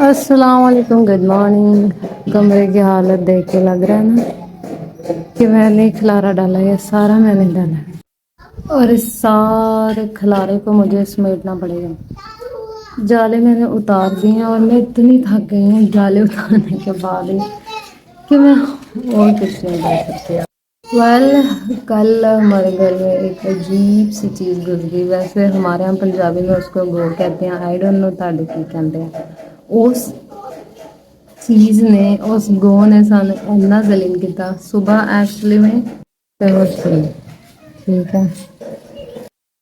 अस्सलाम वालेकुम, good morning. कमरे की हालत देख के लग रहा है ना कि मैंने खलारा डाला है। सारा मैंने डाला है और इस सारे खलारे को मुझे समेटना पड़ेगा। जाले मैंने उतार दिए हैं और मैं इतनी थक गई हूँ जाले उतारने के बाद ही कि मैं और कुछ नहीं कर सकती। कल हमारे घर में एक अजीब सी चीज़ घुस गई। वैसे हमारे यहाँ पंजाबी में उसको गो कहते हैं, आई डोंट नो ताड़े की कहते हैं। उस चीज़ ने, उस गो ने सानू इन्ना जलील किया। सुबह एक्चुअली में बेहोश थी, ठीक है।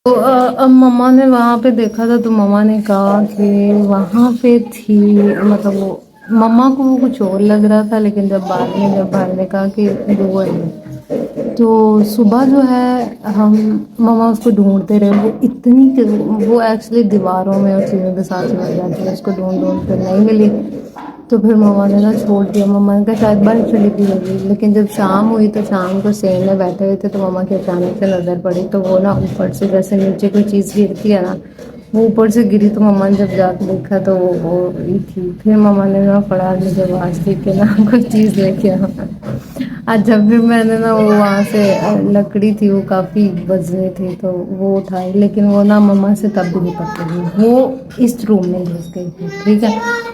तो अब मम्मा ने वहाँ पे देखा था तो मम्मा ने कहा कि वहाँ पे थी, मतलब वो मम्मा को वो कुछ और लग रहा था, लेकिन जब भाई ने कहा कि वो है, तो सुबह जो है हम मम्मा उसको ढूंढते रहे। वो इतनी, वो एक्चुअली दीवारों में और चीज़ों के साथ मिल जाती है, उसको ढूंढ ढूंढ कर नहीं मिली। तो फिर मम्मा ने ना छोड़ दिया। मम्मा ने कहा शायद बाहर चली गई होगी। लेकिन जब शाम हुई तो शाम को सेल में बैठे हुए थे तो मम्मा की अचानक से नज़र पड़ी तो वो ना ऊपर से, जैसे नीचे कोई चीज़ गिरती है ना, वो ऊपर से गिरी। तो मम्मा ने जब जाकर देखा तो वो ही थी। फिर मम्मा ने ना फड़ा मुझे आवाज़ दी कि ना कोई चीज़ लेके आओ। आज जब भी मैंने ना वो वहाँ से लकड़ी थी, वो काफ़ी वजनी थी, तो वो उठाई, लेकिन वो ना मम्मा से तब भी नहीं पकड़ी। वो इस रूम में घुस गई थी, ठीक है,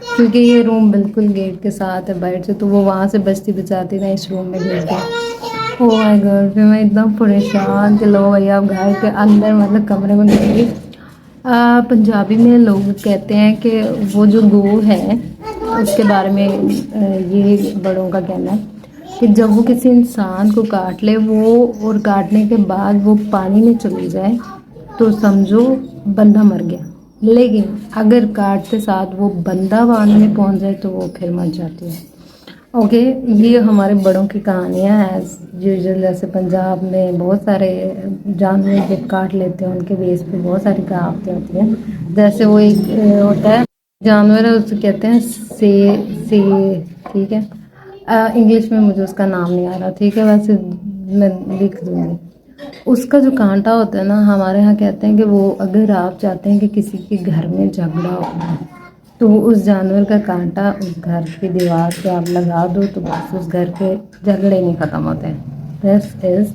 क्योंकि ये रूम बिल्कुल गेट के साथ है बाहर से, तो वो वहाँ से बचती बचाती ना इस रूम में घुस गई। ओह माय गॉड, फिर मैं एकदम परेशान कि लो भैया अब घर के अंदर, मतलब कमरे में घुस गई। पंजाबी में लोग कहते हैं कि वो जो गो है उसके बारे में ये बड़ों का कहना है कि जब वो किसी इंसान को काट ले, वो और काटने के बाद वो पानी में चली जाए तो समझो बंदा मर गया। लेकिन अगर काटते साथ वो बंदा पानी में पहुंच जाए तो वो फिर मर जाती है। ओके, ये हमारे बड़ों की कहानियाँ हैं एज यूजुअल। जैसे पंजाब में बहुत सारे जानवर जब काट लेते हैं उनके बेस पे बहुत सारी कहावतें होती हैं। जैसे वो एक होता है जानवर है, उसे कहते हैं से, ठीक है। इंग्लिश में मुझे उसका नाम नहीं आ रहा, ठीक है, वैसे मैं लिख दूँगी। उसका जो कांटा होता है ना, हमारे यहाँ कहते हैं कि वो, अगर आप चाहते हैं कि किसी के घर में झगड़ा हो तो उस जानवर का कांटा उस घर की दीवार पे आप लगा दो तो बस उस घर के झगड़े नहीं ख़त्म होते हैं। दिस इज़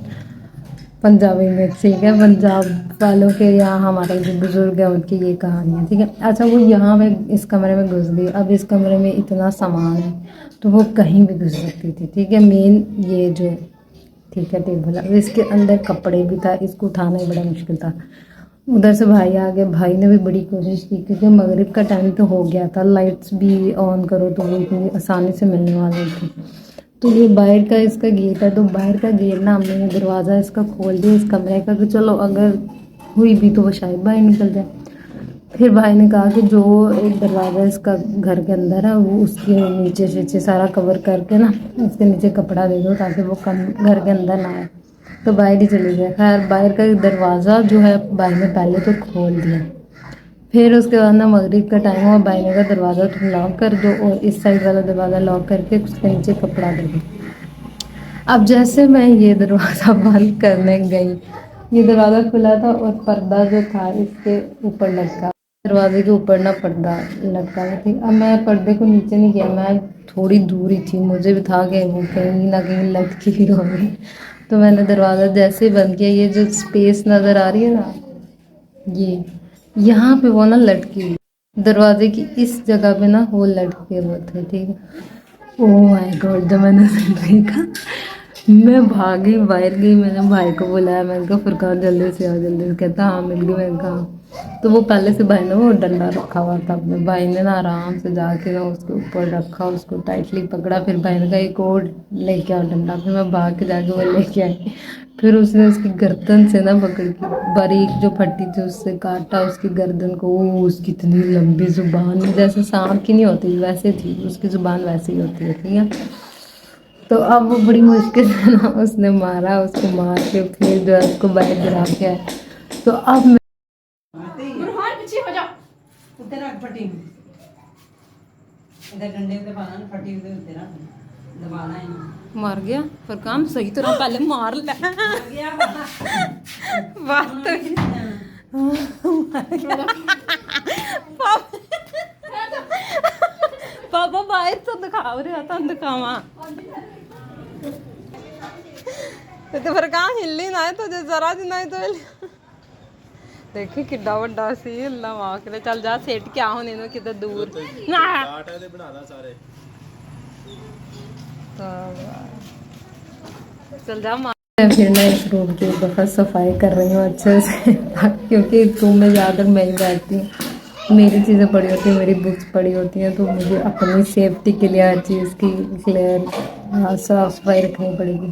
पंजाबी में, ठीक है, पंजाब वालों के, यहाँ हमारे जो बुजुर्ग हैं उनकी ये कहानी है, ठीक है। अच्छा, वो यहाँ पे इस कमरे में घुस गई। अब इस कमरे में इतना सामान है तो वो कहीं भी घुस सकती थी, ठीक है। मेन ये जो, ठीक है, टेबल है, इसके अंदर कपड़े भी था, इसको उठाना ही बड़ा मुश्किल था। उधर से भाई आ गए। भाई ने भी बड़ी कोशिश की क्योंकि मगरिब का टाइम तो हो गया था, लाइट्स भी ऑन करो तो वो इतनी आसानी से मिलने वाली थी। तो ये बाहर का इसका गेट है, तो बाहर का गेट ना हमने दरवाज़ा इसका खोल दिया इस कमरे का कि चलो अगर हुई भी तो वो शायद बाहर निकल जाए। फिर भाई ने कहा कि जो एक दरवाज़ा इसका घर के अंदर है वो उसके नीचे शीचे सारा कवर करके ना उसके नीचे कपड़ा दे दो ताकि वो कम घर के अंदर ना आए। तो बाहर ही चले गए। खैर बाहर का दरवाज़ा जो है भाई ने पहले तो खोल दिया। फिर उसके बाद ना मगरिब का टाइम हुआ, भाई ने कहा दरवाज़ा तुम लॉक कर दो और इस साइड वाला दरवाज़ा लॉक करके उसके नीचे कपड़ा दे दो। अब जैसे मैं ये दरवाज़ा बंद करने गई, ये दरवाज़ा खुला था और पर्दा जो था इसके ऊपर लटका, दरवाजे के ऊपर ना पर्दा लटका हुआ थी। अब मैं पर्दे को नीचे नहीं किया, मैं थोड़ी दूर ही थी, मुझे भी था कि वो कहीं ना कहीं लटकी ही होगी। तो मैंने दरवाज़ा जैसे ही बंद किया, ये जो स्पेस नज़र आ रही है ना, ये यहाँ पे वो ना लटकी हुई, दरवाजे की इस जगह पे ना वो लटके हुए थे, ठीक है। ओह माय गॉड, जब मैंने देखा मैं भागी बाहर गई। मैंने भाई को बुलाया, मैंने कहा फुरकान जल्दी से आओ, जल्दी से। कहता हाँ मिल गई। मैंने कहा, तो वो पहले से भाई ने वो डंडा रखा हुआ था अपने, भाई ने ना आराम से जाके ना उसके ऊपर रखा, उसको टाइटली पकड़ा। फिर भाई ने कहा एक और लेके आओ डंडा। फिर मैं भाग के जाके वो लेके आई। फिर उसने उसकी गर्दन से ना पकड़ के बारीक जो फट्टी थी उससे काटा उसकी गर्दन को। वो उसकी इतनी लंबी जुबान, जैसे सांप की नहीं होती वैसे थी उसकी जुबान, वैसे ही होती है, ठीक है। तो अब वो बड़ी मुश्किल से ना उसने मारा, उसको मार के फिर जो है उसको बाहर गिरा के आया। तो अब मैं बुरहान पीछे हो जा। उधर रख फटी इधर डंडे पे पाना ना, फटी उधर उधर दबाना है ना। मर गया पर काम सही तरह पहले मार ले। मर गया बात तो मर गया। बाहर तो दिखाओ रे तो दिखावा तो फिर कहाँ हिलनी ना है तो जरा दी ना तो देखी किड्डा वड्डा सी हिलना वहाँ के चल जा सेट क्या होने नो किधर दूर ना चल जा फिर मैं इस रूम की एक दफ़ा सफाई कर रही हूँ अच्छे से क्योंकि इस रूम में ज़्यादातर मैं ही बैठती हूँ मेरी चीज़ें पड़ी होती हैं मेरी बुक्स पड़ी होती हैं तो मुझे अपनी सेफ्टी के लिए हर चीज़ की क्लियर साफ सफाई रखनी पड़ेगी।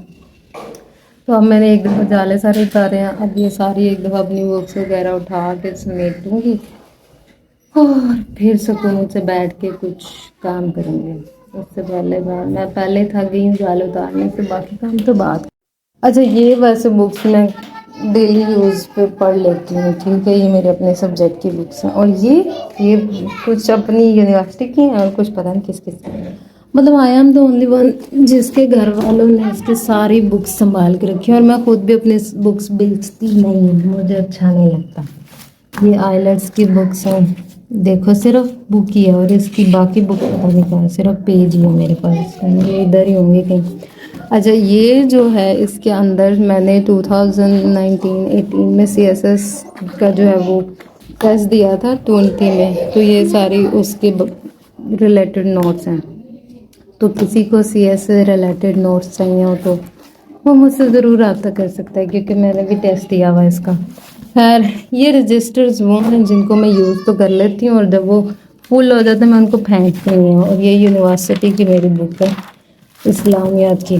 तो अब मैंने एक दफ़ा जाले सारे उतारे हैं अब ये सारी एक दफ़ा अपनी बुक्स वगैरह उठा के समेट दूँगी और फिर सुकून से बैठ के कुछ काम करूँगी। उससे पहले मैं पहले थक गई हूँ जाले उतारने से बाकी काम तो बाद। अच्छा ये वैसे बुक्स मैं डेली यूज़ पे पढ़ लेती हूँ ठीक है ये मेरे अपने सब्जेक्ट की बुक्स हैं और ये कुछ अपनी यूनिवर्सिटी की हैं और कुछ पता नहीं किस किस मतलब I am the only one जिसके घर वालों ने इसके सारी बुक्स संभाल के रखी है और मैं खुद भी अपनी बुक्स बेचती नहीं हूँ मुझे अच्छा नहीं लगता। ये आइलेट्स की बुक्स हैं देखो सिर्फ बुक ही है और इसकी बाकी बुक पता नहीं कहाँ सिर्फ पेज ही है मेरे पास ये इधर ही होंगे कहीं। अच्छा ये जो है इसके अंदर मैंने 2019-18 में CSS का जो है वो टेस्ट दिया था 20 में तो ये सारी उसके रिलेटेड नोट्स हैं तो किसी को CS से रिलेटेड नोट्स चाहिए हो तो वो मुझसे ज़रूर रब्ता कर सकता है क्योंकि मैंने भी टेस्ट दिया हुआ इसका। खैर ये रजिस्टर्स वो हैं जिनको मैं यूज़ तो कर लेती हूँ और जब वो फुल हो जाता है मैं उनको फेंकती नहीं हूँ और ये यूनिवर्सिटी की मेरी बुक है इस्लामियात की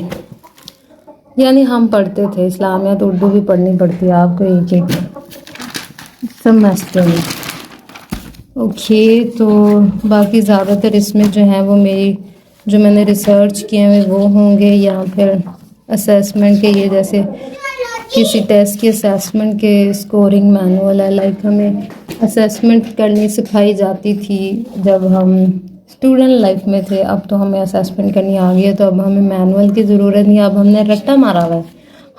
यानी हम पढ़ते थे इस्लामियात उर्दू भी पढ़नी पड़ती है आपको एक एक सेमेस्टर में। ओके तो बाकी ज़्यादातर इसमें जो है वो मेरी जो मैंने रिसर्च किए हैं वो होंगे या फिर असेसमेंट के ये जैसे किसी टेस्ट की असेसमेंट के स्कोरिंग मैनुअल है लाइक हमें असेसमेंट करनी सिखाई जाती थी जब हम स्टूडेंट लाइफ में थे अब तो हमें असेसमेंट करनी आ गई है तो अब हमें मैनुअल की ज़रूरत नहीं अब हमने रट्टा मारा हुआ है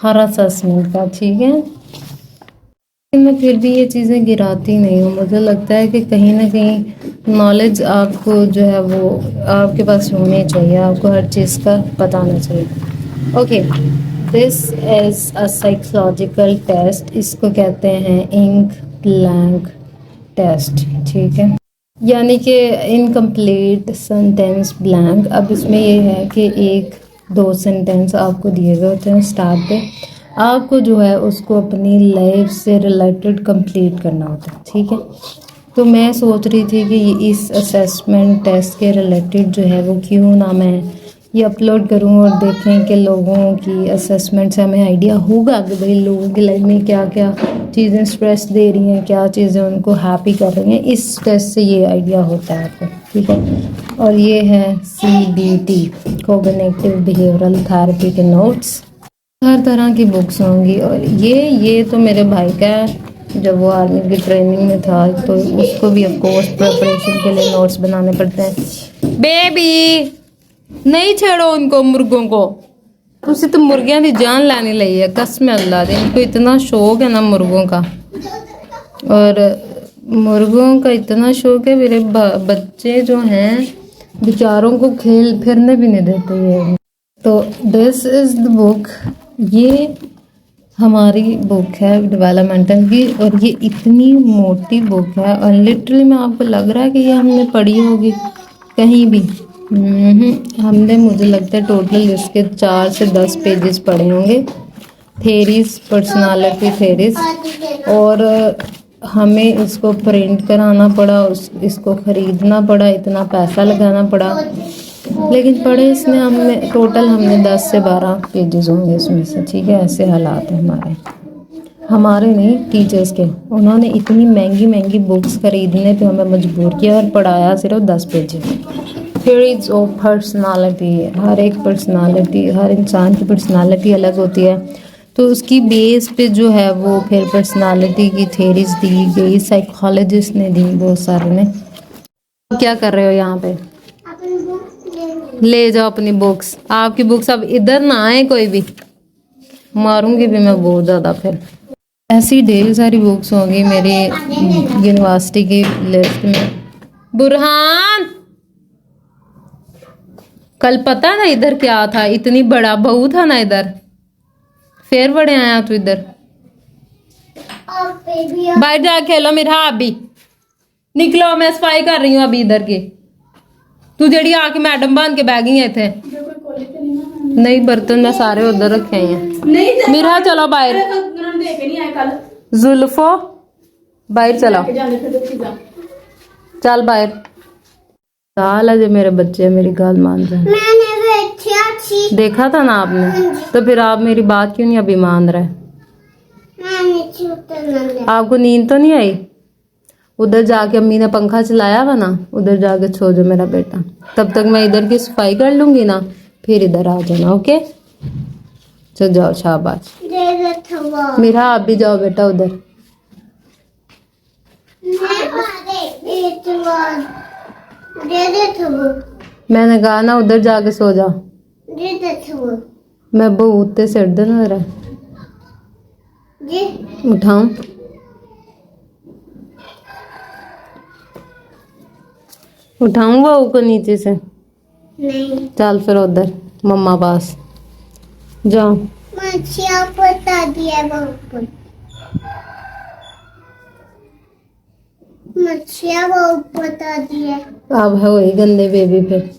हर असेसमेंट का ठीक है। लेकिन मैं फिर भी ये चीज़ें गिराती नहीं हूँ मुझे लगता है कि कहीं ना कहीं नॉलेज आपको जो है वो आपके पास होनी चाहिए आपको हर चीज़ का पता होना चाहिए। Okay this is a psychological test इसको कहते हैं इंक ब्लैंक टेस्ट ठीक है यानी कि इनकम्प्लीट सेंटेंस ब्लैंक। अब इसमें ये है कि एक दो सेंटेंस आपको दिए गए होते हैं स्टार्ट पे आपको जो है उसको अपनी लाइफ से रिलेटेड कंप्लीट करना होता है ठीक है। तो मैं सोच रही थी कि इस असेसमेंट टेस्ट के रिलेटेड जो है वो क्यों ना मैं ये अपलोड करूं और देखें कि लोगों की असेसमेंट से हमें आइडिया होगा कि भाई लोगों की लाइफ में क्या क्या चीज़ें स्ट्रेस दे रही हैं क्या चीज़ें उनको हैप्पी कर रही हैं इस टेस्ट से ये आइडिया होता है आपको ठीक है। और ये है CBT कॉग्निटिव बिहेवियरल थेरेपी के नोट्स हर तरह की बुक्स होंगी और ये तो मेरे भाई का है जब वो आर्मी की ट्रेनिंग में था तो उसको भी ऑफ कोर्स प्रिपरेशन के लिए नोट्स बनाने पड़ते हैं। बेबी नहीं छेड़ो उनको मुर्गों को तुसी तो मुर्गियां की जान लाने लगी है कसम अल्लाह दे इनको इतना शौक है ना मुर्गों का और मुर्गों का इतना शौक है मेरे बच्चे जो हैं बेचारों को खेल फिरने भी नहीं देते ये। तो दिस इज़ द बुक ये हमारी बुक है डेवलपमेंटल की और ये इतनी मोटी बुक है और लिटरली में आपको लग रहा है कि ये हमने पढ़ी होगी कहीं भी हमने मुझे लगता है टोटल इसके 4 से 10 पेजेस पढ़े होंगे थेरीज पर्सनालिटी थेरीज और हमें इसको प्रिंट कराना पड़ा इसको ख़रीदना पड़ा इतना पैसा लगाना पड़ा लेकिन पढ़े इसमें हमने 10 से 12 पेजेस होंगे इसमें से ठीक है। ऐसे हालात हैं हमारे नहीं टीचर्स के उन्होंने इतनी महंगी बुक्स खरीदने पे हमें मजबूर किया और पढ़ाया सिर्फ 10 पेजेस। थ्योरीज ऑफ पर्सनालिटी हर एक पर्सनालिटी हर इंसान की पर्सनालिटी अलग होती है तो उसकी बेस पे जो है वो फिर पर्सनालिटी की थ्योरीज दी गई साइकोलॉजिस्ट ने दी बहुत सारे ने। क्या कर रहे हो यहाँ पे ले जाओ अपनी बुक्स आपकी बुक्स अब इधर ना आए कोई भी मारूंगी भी मैं बहुत ज़्यादा फिर। ऐसी ढेर सारी बुक्स होंगी मेरी यूनिवर्सिटी की लिस्ट में। बुरहान कल पता ना इधर क्या था, इतनी बड़ा बहू था ना इधर, फिर बड़े आया तू इधर। बाहर जा खेलो मेरा अभी, निकलो मैं सफाई कर रही हूँ अभी इधर की। तू जड़ी आके मैडम बांध के बैग ही थे। नहीं बर्तन मैं सारे उधर रखे हैं। मेरा चलो बाहर। जुल्फो बाहर चलो, चल बाहर। साल है जो मेरे बच्चे मेरी गाल मान रहे हैं। देखा था ना आपने, तो फिर आप मेरी बात क्यों नहीं अभी मान रहे? आपको नींद तो नहीं आई? उधर जाके अम्मी ने पंखा चलाया हुआ ना, उधर जाके सो जाओ मेरा बेटा। तब तक मैं इधर की सफाई कर लूंगी ना, फिर इधर आ जाना। ओके चल जाओ, शाबाश। मेरा आप भी जाओ बेटा उधर। मैंने कहा ना उधर जाके सो जा। मैं बहुत ते सिर दर्द हो रहा है। उठाऊं? उठाऊं बहू को नीचे से? नहीं। चल फिर उधर मम्मा पास जाओ। बता दिया बहू, बता दिया। अब है वही गंदे बेबी फिर।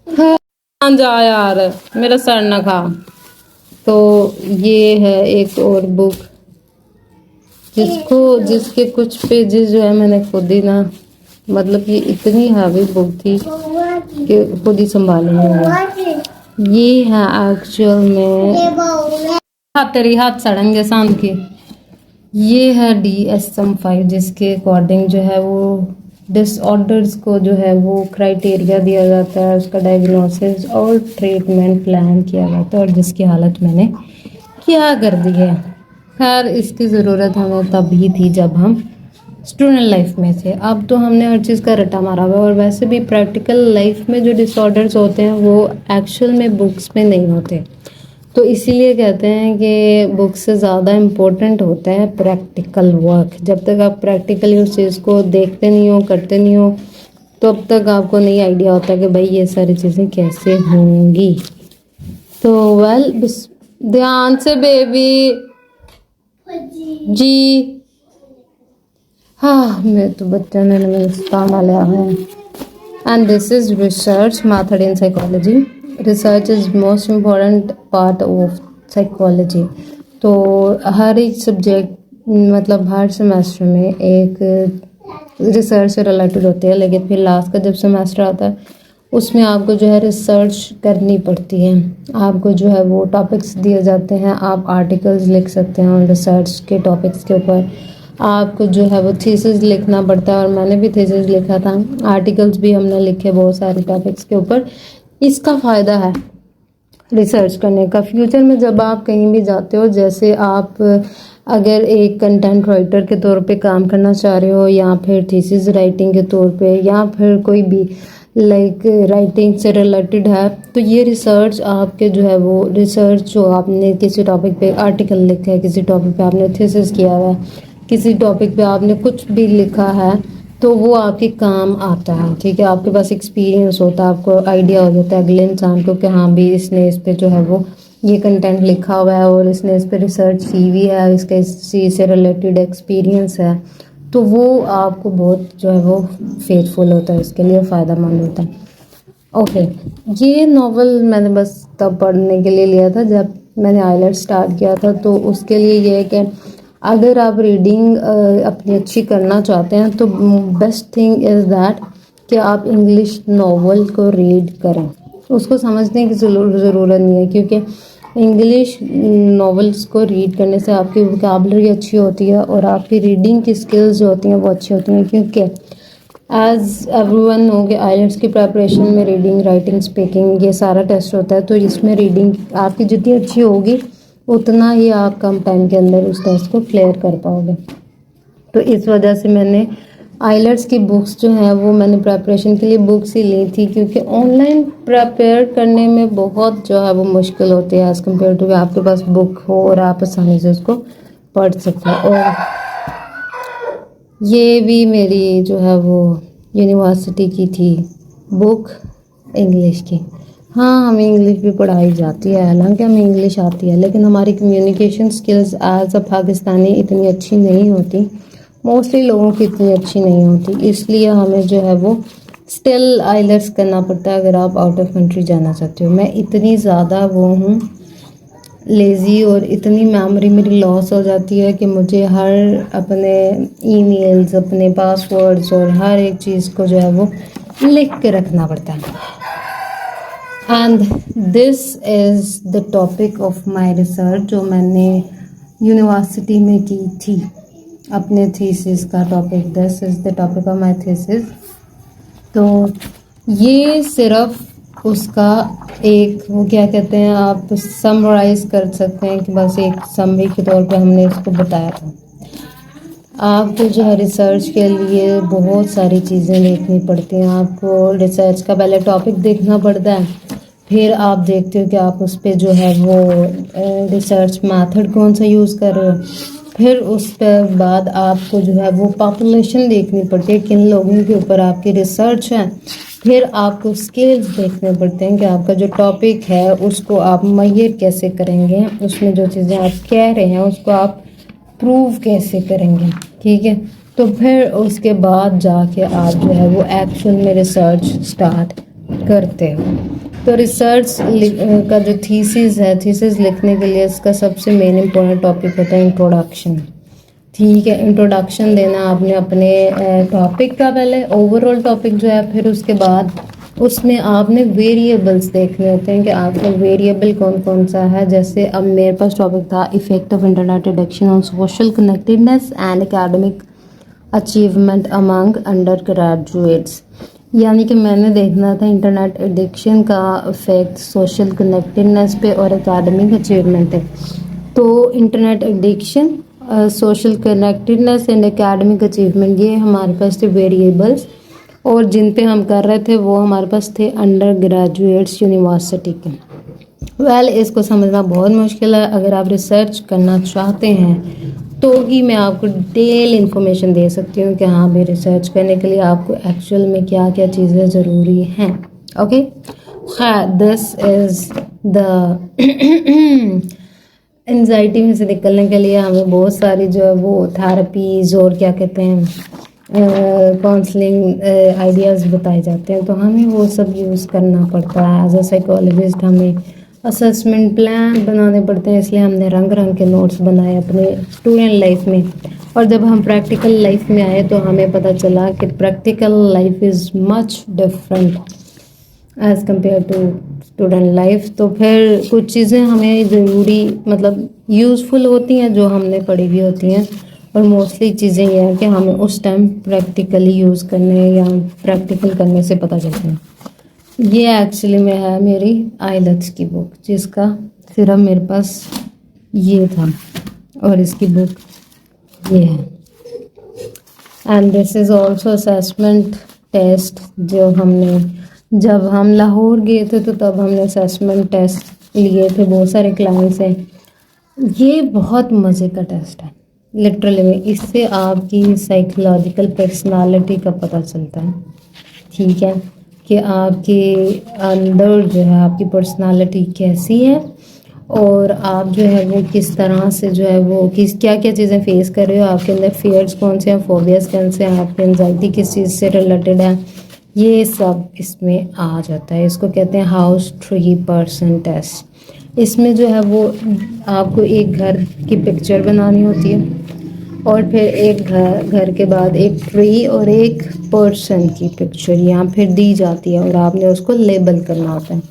हाँ जा यार, मेरा सर ना खा। तो ये है एक और बुक जिसके कुछ पेजेस जो है मैंने खुद ही ना, मतलब ये इतनी हैवी बुक थी कि खुद ही संभाली। ये है एक्चुअल में, तेरी हाथ सड़ेंगे सांद के। ये है DSM-5 जिसके अकॉर्डिंग जो है वो डिसऑर्डर्स को जो है वो क्राइटेरिया दिया जाता है, उसका डायग्नोसिस और ट्रीटमेंट प्लान किया जाता है, और जिसकी हालत मैंने क्या कर दी है। खैर इसकी ज़रूरत हमें तभी थी जब हम स्टूडेंट लाइफ में थे। अब तो हमने हर चीज़ का रट्टा मारा हुआ है, और वैसे भी प्रैक्टिकल लाइफ में जो डिसऑर्डर्स होते हैं वो एक्चुअल में बुक्स में नहीं होते। तो इसीलिए कहते हैं कि बुक से ज़्यादा इम्पोर्टेंट होता है प्रैक्टिकल वर्क। जब तक आप प्रैक्टिकली उस चीज़ को देखते नहीं हो, करते नहीं हो, तो अब तक आपको नहीं आइडिया होता कि भाई ये सारी चीज़ें कैसे होंगी। तो ध्यान से बेबी जी। हाँ मैं तो बच्चा ने ताना लिया है। And this is research method in psychology. Research is most important part of psychology. तो हर एक सब्जेक्ट, मतलब हर सेमेस्टर में एक रिसर्च से रिलेटेड होती है, लेकिन फिर लास्ट का जब सेमेस्टर आता है उसमें आपको जो है रिसर्च करनी पड़ती है। आपको जो है वो टॉपिक्स दिए जाते हैं, आप आर्टिकल्स लिख सकते हैं और रिसर्च के टॉपिक्स के ऊपर आपको जो है वो थीसिस लिखना पड़ता है। और मैंने भी थीसिस लिखा था, आर्टिकल्स भी हमने लिखे बहुत सारे टॉपिक्स के ऊपर। इसका फ़ायदा है रिसर्च करने का। फ्यूचर में जब आप कहीं भी जाते हो, जैसे आप अगर एक कंटेंट राइटर के तौर पे काम करना चाह रहे हो, या फिर थीसिस राइटिंग के तौर पे, या फिर कोई भी लाइक राइटिंग से रिलेटेड है, तो ये रिसर्च आपके जो है वो रिसर्च जो आपने किसी टॉपिक पे आर्टिकल लिखा है, किसी टॉपिक पे आपने थीसिस किया हुआ है, किसी टॉपिक पे आपने कुछ भी लिखा है, तो वो आपके काम आता है। ठीक है, आपके पास एक्सपीरियंस होता है, आपको आइडिया हो जाता है अगले इंसान को कि हाँ भी इसने इस पे जो है वो ये कंटेंट लिखा हुआ है और इसने इस पे रिसर्च की हुई है, इसका इस चीज़ से रिलेटेड एक्सपीरियंस है। तो वो आपको बहुत जो है वो फेथफुल होता है, इसके लिए फ़ायदेमंद होता है। ओके, ये नॉवल मैंने बस तब पढ़ने के लिए लिया था जब मैंने आइलेट्स स्टार्ट किया था। तो उसके लिए ये है कि अगर आप रीडिंग अपनी अच्छी करना चाहते हैं तो बेस्ट थिंग इज़ दैट कि आप इंग्लिश नॉवल को रीड करें। उसको समझने की ज़रूरत नहीं है, क्योंकि इंग्लिश नॉवेल्स को रीड करने से आपकी वोकैबुलरी अच्छी होती है और आपकी रीडिंग की स्किल्स जो होती हैं वो अच्छी होती हैं। क्योंकि एज एवरीवन नो कि आइलेट्स की प्रिपरेशन में रीडिंग, राइटिंग, स्पीकिंग ये सारा टेस्ट होता है। तो इसमें रीडिंग आपकी जितनी अच्छी होगी उतना ही आप कम टाइम के अंदर उस टेस्ट को क्लियर कर पाओगे। तो इस वजह से मैंने आइलेट्स की बुक्स जो हैं वो मैंने प्रिपरेशन के लिए बुक्स ही ली थी, क्योंकि ऑनलाइन प्रिपेयर करने में बहुत जो है वो मुश्किल होती है एज़ कम्पेयर टू कि आपके पास बुक हो और आप आसानी से उसको पढ़ सकते हो। और ये भी मेरी जो है वो यूनिवर्सिटी की थी बुक इंग्लिश की। हाँ, हमें इंग्लिश भी पढ़ाई जाती है, हालांकि हमें इंग्लिश आती है, लेकिन हमारी communication skills as a Pakistani इतनी अच्छी नहीं होती, मोस्टली लोगों की इतनी अच्छी नहीं होती, इसलिए हमें जो है वो स्टिल आइलेट्स करना पड़ता है अगर आप आउट ऑफ कंट्री जाना चाहते हो। मैं इतनी ज़्यादा वो हूँ लेज़ी और इतनी मेमोरी मेरी लॉस हो जाती है कि मुझे हर अपने ईमेल्स, अपने पासवर्ड्स और हर एक चीज़ को जो है वो लिख के रखना पड़ता है। And this is the topic of my research जो मैंने यूनिवर्सिटी में की थी, अपने थीसिस का topic. This is the topic of my thesis. तो ये सिर्फ उसका एक वो क्या कहते हैं, आप समराइज कर सकते हैं कि बस एक समरी के तौर पे हमने इसको बताया था। आपको जो है रिसर्च के लिए बहुत सारी चीज़ें देखनी पड़ती हैं। आपको रिसर्च का पहले टॉपिक देखना पड़ता है, फिर आप देखते हो कि आप उस पर जो है वो रिसर्च मेथड कौन सा यूज़ कर रहे हो, फिर उस पर बाद आपको जो है वो पॉपुलेशन देखनी पड़ती है, किन लोगों के ऊपर आपकी रिसर्च है, फिर आपको स्केल्स देखने पड़ते हैं कि आपका जो टॉपिक है उसको आप मेजर कैसे करेंगे, उसमें जो चीज़ें आप कह रहे हैं उसको आप प्रूव कैसे करेंगे। ठीक है, तो फिर उसके बाद जाके आप जो है वो एक्चुअल में रिसर्च स्टार्ट करते हो। तो रिसर्च का जो थीसिस है, थीसिस लिखने के लिए इसका सबसे मेन इम्पोर्टेंट टॉपिक होता है इंट्रोडक्शन। ठीक है, इंट्रोडक्शन देना आपने अपने टॉपिक का, पहले ओवरऑल टॉपिक जो है, फिर उसके बाद उसमें आपने वेरिएबल्स देखने होते हैं कि आपका वेरिएबल कौन कौन सा है। जैसे अब मेरे पास टॉपिक था effect of internet addiction on social connectedness and academic achievement among under graduates, यानी कि मैंने देखना था इंटरनेट एडिक्शन का इफेक्ट सोशल कनेक्टेडनेस पे और एकेडमिक अचीवमेंट पे। तो internet addiction, social connectedness and academic achievement, ये हमारे पास थे वेरिएबल्स, और जिन पे हम कर रहे थे वो हमारे पास थे अंडर ग्रेजुएट्स यूनिवर्सिटी के। वेल, इसको समझना बहुत मुश्किल है। अगर आप रिसर्च करना चाहते हैं तो ही मैं आपको डिटेल इन्फॉर्मेशन दे सकती हूँ कि हाँ भाई, रिसर्च करने के लिए आपको एक्चुअल में क्या क्या चीज़ें ज़रूरी हैं। ओके, हाँ, दिस इज़ द एंजाइटी में से निकलने के लिए हमें बहुत सारी जो है वो थेरेपीज़ और क्या कहते हैं काउंसलिंग आइडियाज़ बताए जाते हैं, तो हमें वो सब यूज़ करना पड़ता है। एज अ साइकोलॉजिस्ट हमें असेसमेंट प्लान बनाने पड़ते हैं, इसलिए हमने रंग रंग के नोट्स बनाए अपने स्टूडेंट लाइफ में। और जब हम प्रैक्टिकल लाइफ में आए तो हमें पता चला कि practical life is much different as compare to student life. तो फिर कुछ चीज़ें हमें ज़रूरी मतलब यूज़फुल होती हैं जो हमने पढ़ी हुई होती हैं, और मोस्टली चीज़ें ये हैं कि हमें उस टाइम प्रैक्टिकली यूज़ करने या प्रैक्टिकल करने से पता चलता है। ये एक्चुअली में है मेरी आइलेट्स की बुक, जिसका सिर्फ मेरे पास ये था, और इसकी बुक ये है। And this is also assessment test जो हमने, जब हम लाहौर गए थे तो तब हमने असेसमेंट टेस्ट लिए थे, बहुत सारे क्लाइंट्स हैं। ये बहुत मज़े का टेस्ट है लिटरली में, इससे आपकी साइकोलॉजिकल पर्सनालिटी का पता चलता है। ठीक है, कि आपके अंदर जो है आपकी पर्सनालिटी कैसी है, और आप जो है वो किस तरह से जो है वो किस क्या क्या चीज़ें फेस कर रहे हो, आपके अंदर फियर्स कौन से हैं, फोबियाज कौन से हैं, आपकी एंजाइटी किस चीज़ से रिलेटेड है, ये सब इसमें आ जाता है। इसको कहते हैं हाउस ट्री पर्सन टेस्ट। इसमें जो है वो आपको एक घर की पिक्चर बनानी होती है, और फिर एक घर के बाद एक ट्री और एक पर्सन की पिक्चर यहाँ फिर दी जाती है, और आपने उसको लेबल करना होता है।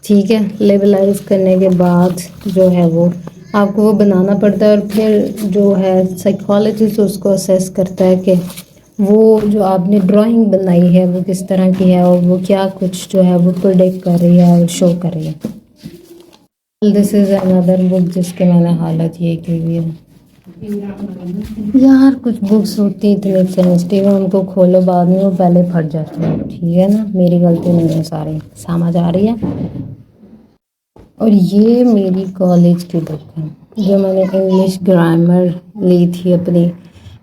ठीक है, लेबलाइज करने के बाद जो है वो आपको वो बनाना पड़ता है, और फिर जो है साइकोलॉजिस्ट उसको असेस करता है कि वो जो आपने ड्राइंग बनाई है वो किस तरह की है, और वो क्या कुछ जो है वो प्रोडिक्ट कर रही है और शो कर रही है। दिस इज़ अनदर बुक जिसके मैंने हालत ये की हुई है। यार कुछ बुक्स होती इतनी सेंसिटिव है, उनको खोलो बाद में वो पहले फट जाती है। ठीक है ना, मेरी गलती नहीं है, सारी समझ आ रही है। और ये मेरी कॉलेज की बुक है जो मैंने इंग्लिश ग्रामर ली थी, अपनी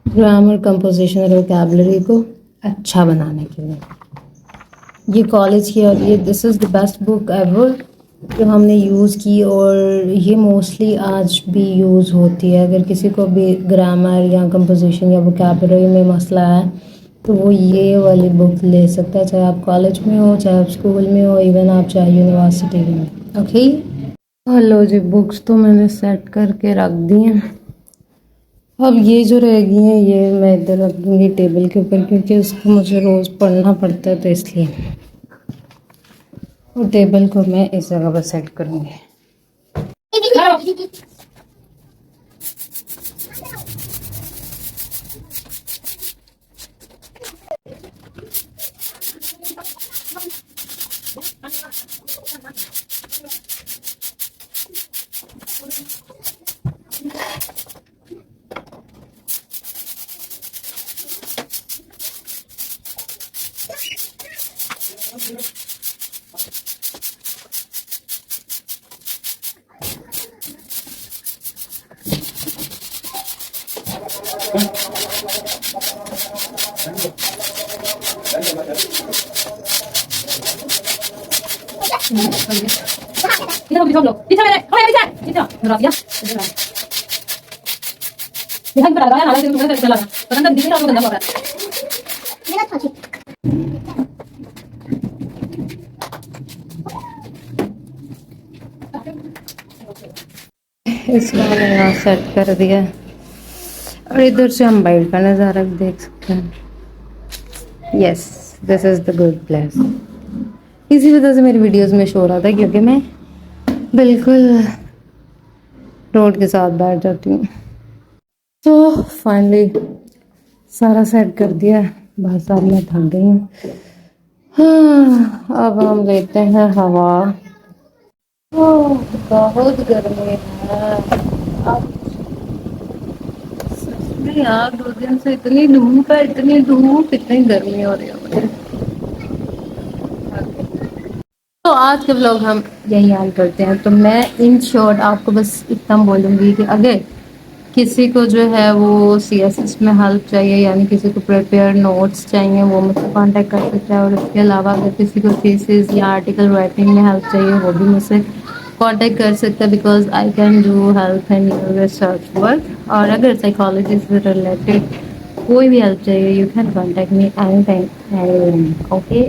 ग्रामर कंपोजिशन और वोकैबुलरी को अच्छा बनाने के लिए। ये कॉलेज की और ये this is the best book ever जो हमने यूज़ की, और ये मोस्टली आज भी यूज़ होती है। अगर किसी को भी ग्रामर या कंपोजिशन या वोकैबुलरी में मसला है तो वो ये वाली बुक ले सकता है, चाहे आप कॉलेज में हो, चाहे आप स्कूल में हो, इवन आप चाहे यूनिवर्सिटी में। ओके, हेलो जी, बुक्स तो मैंने सेट करके रख दी हैं। अब ये जो रह गई हैं ये मैं इधर रख दूँगी टेबल के ऊपर, क्योंकि उसको मुझे रोज़ पढ़ना पड़ता है तो इसलिए। और टेबल को मैं इस जगह पर सेट करूँगी। इधर हम लोग पीछे मेरे ओए पीछे पीछे मेरा दिया ध्यान पर लगाया ना लेकिन मुझे चला पता नहीं दिख रहा है गंदा हो रहा है मेरा था ठीक। इसको मैंने यहाँ सेट कर दिया है। और इधर से हम बाइट का नज़ारा भी देख सकते हैं। Yes, this is the good place. इसी वजह से मेरी वीडियोस में शो रहा था, क्योंकि मैं बिल्कुल रोड के साथ बैठ जाती हूँ। तो फाइनली सारा सेट कर दिया, बस अब मैं थक गई हूँ। हाँ, अब हम लेते हैं हवा। ओह, बहुत गर्मी है अब सच में यार। 2 दिन से इतनी धूप है, इतनी धूप, इतनी गर्मी हो रही है मुझे। तो आज के व्लॉग हम यही एंड करते हैं। तो मैं इन शॉर्ट आपको बस इतना बोलूँगी कि अगर किसी को जो है वो CSS में हेल्प चाहिए, यानी किसी को प्रिपेयर नोट्स चाहिए, वो मुझसे कांटेक्ट कर सकता है। और उसके अलावा अगर किसी को थीसिस या आर्टिकल राइटिंग में हेल्प चाहिए, वो भी मुझसे कांटेक्ट कर सकता है, because I can do help in your research work. और अगर साइकोलॉजी से रिलेटेड कोई भी हेल्प चाहिए, you can contact me any time. Okay,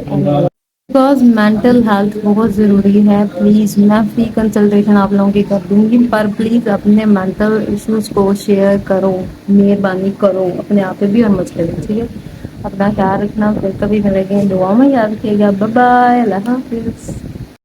because mental health बहुत ज़रूरी है। प्लीज़, मैं फ्री कंसल्टेशन आप लोगों की कर दूँगी, पर प्लीज़ अपने मेंटल इश्यूज़ को शेयर करो, मेहरबानी करो, अपने आप पे भी और मुझ पे भी, ठीक है। अपना ख्याल रखना, फिर कभी मिलेंगे, दुआ में याद रखिएगा। बाय बाय, अल्लाह हाफिज़।